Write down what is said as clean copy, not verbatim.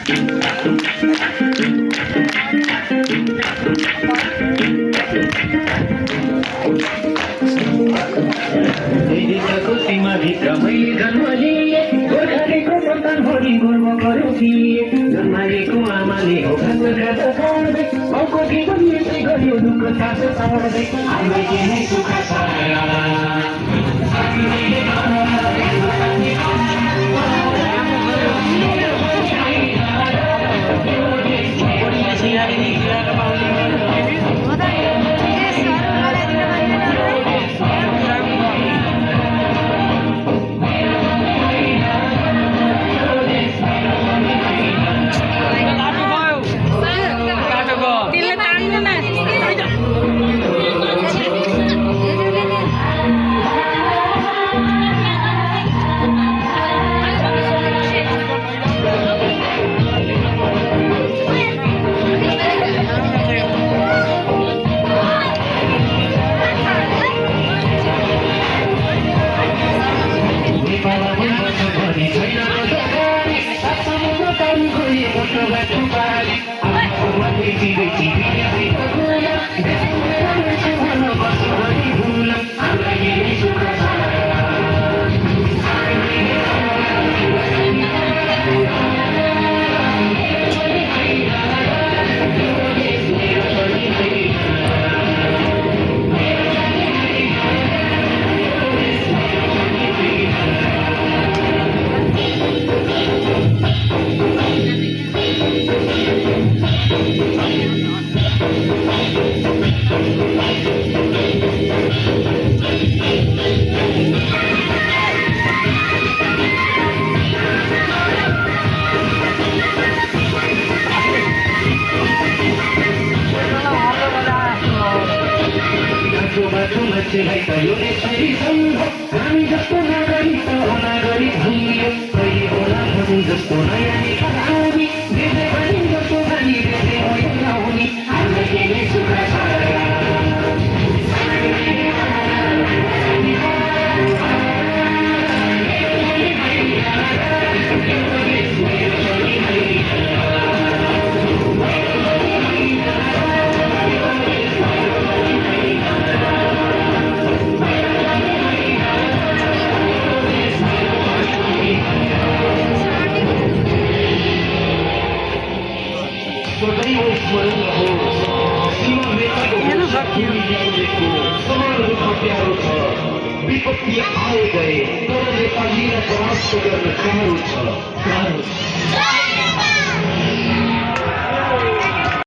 देशको सीमाभित्र मैले जन्म लिएँ गोर्खालीको सन्तान भरि गर्व गर्यो थिएँ जन्माएको आमाले हो भाग्य घाटा गर्दै बाउको जीवन यसै गर्यो दुःख सास सर्दै हामीलाई केही सुख मान्छेलाई त यो यसरी सम्भव हामी जस्तो नागरिक त अनागरिक भइयो कहिले होला भनौँ जस्तो नयाँ नेपाल आउने देशै भनी जस्तो भनी देशै होइन हुने हामीलाई केही सुख विपत्ति आए गए तर नेपालीलाई परास्त गर्न गाह्रो छ